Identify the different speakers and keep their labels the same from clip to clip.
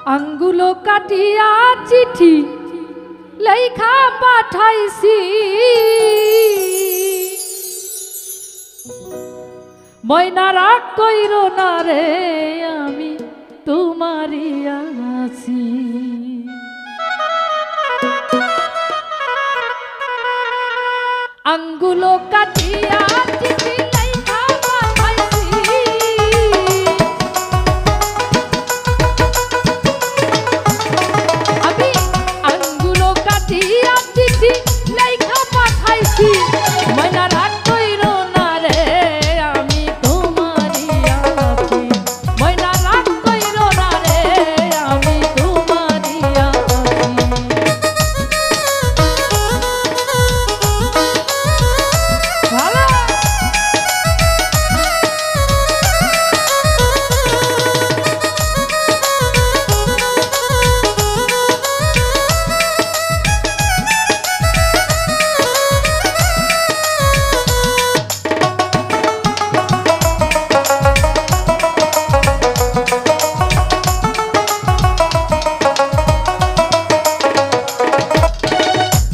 Speaker 1: আঙ্গুলো কাটিয়া চিঠি লেখা পাঠাইছি, ময়না রাগ কইরো না রে আমি তোমারই আছি। আঙ্গুলো কাটিয়া চিঠি লেখা পাঠাইছি, আমি আঙ্গুলো কাটিয়া চিঠি লেখা পাঠাইছি, ময়না রাগ কইরো না রে আমি তোমারই আছি, ময়না রাগ কইরো না রে আমি তোমারই আছি। ভালো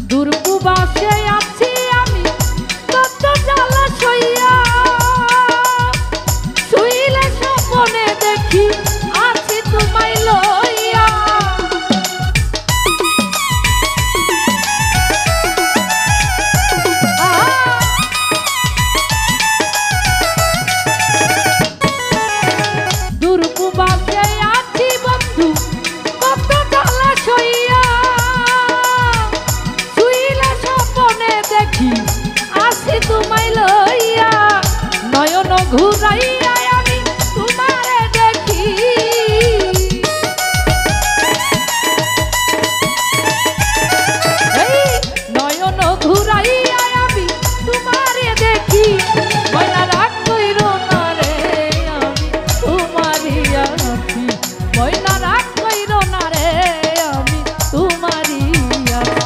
Speaker 1: দূরপুবাসে আছি আমি কত জ্বালা সইয়া, শুইলে স্বপ্নে দেখি আছি তোমায় লইয়া। দূরপুবাসে আছি বন্ধু কত জ্বালা সইয়া, দেখি আসি তোমায় লইয়া, নয়ন ঘুরাইয়া আমি তোমারে দেখি, নয়ন ঘুরাইয়া আমি তোমারে দেখি, ময়না রাগ কইরো না রে আমি তোমারই আছি, ময়না রাগ কইরো না রে আমি তোমারই আছি।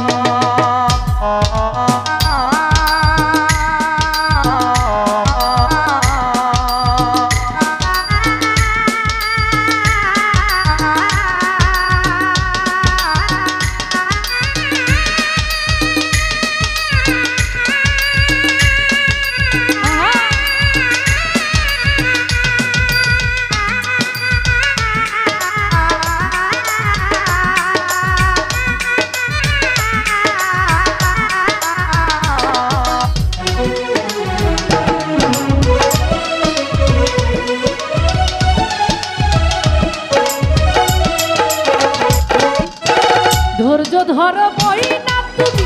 Speaker 1: ধৈর্য ধরো ময়না তুমি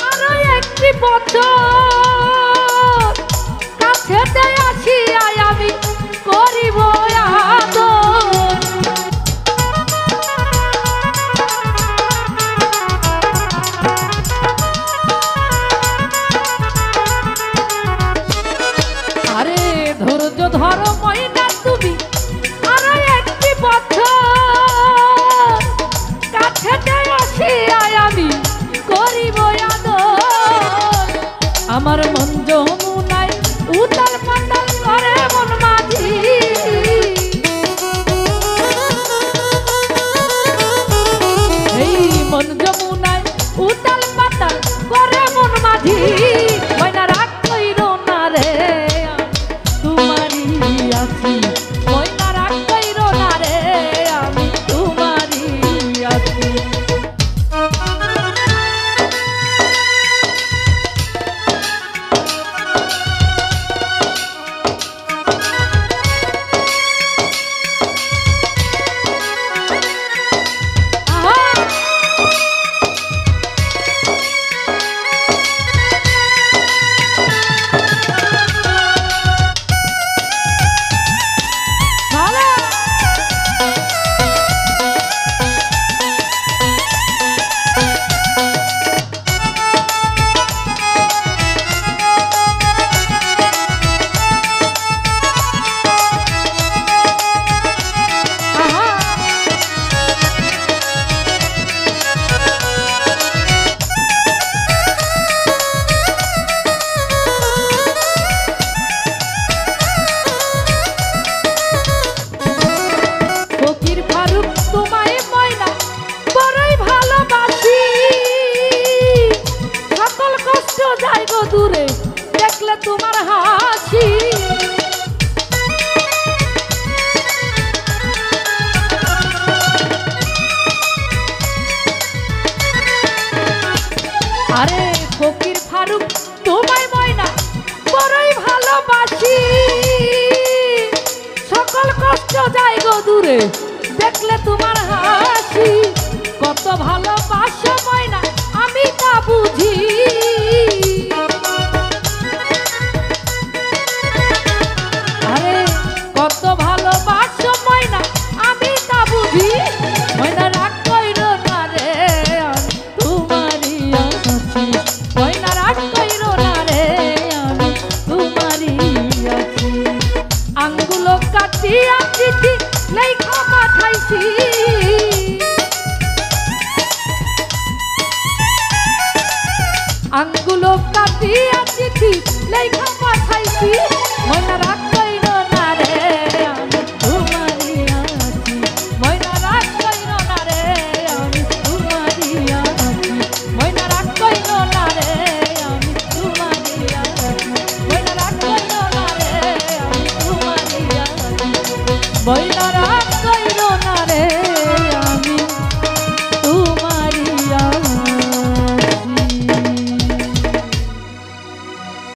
Speaker 1: আরো একটি বছর, কাছেতে আসিয়া আমি করিব আদর। আরে ধৈর্য ধরো ময়না তুমি আরো একটি বছর, কাছেতে আমি করিব আদর। আমার মন যমুনায় উতাল পাতাল করে মন মাঝি, এই মন যমুনায় উতাল পাতাল করে মন মাঝি, ময়না রাগ কইরো না রে তোমারই আছি, ময়না রাগ কইরো না রে আমি তোমারই আছি। তোমার হাসি। আরে ফকির ফারুক তোমায় ময়না বড়ই ভালোবাসি, সকল কষ্ট যায় গো দূরে দেখলে তোমার হাসি। কত ভালোবাসো ময়না আমি তা বুঝি, আরে কত ভালোবাসো ময়না আমি তা বুঝি। ময়না রাগ কইরো না রে আমি তোমারই আছি, ময়না রাগ কইরো না রে আমি তোমারই আছি। আঙ্গুলো কাটিয়া চিঠি লেখা পাঠাইছি, আঙ্গুলো কাটিয়া চিঠি লেখা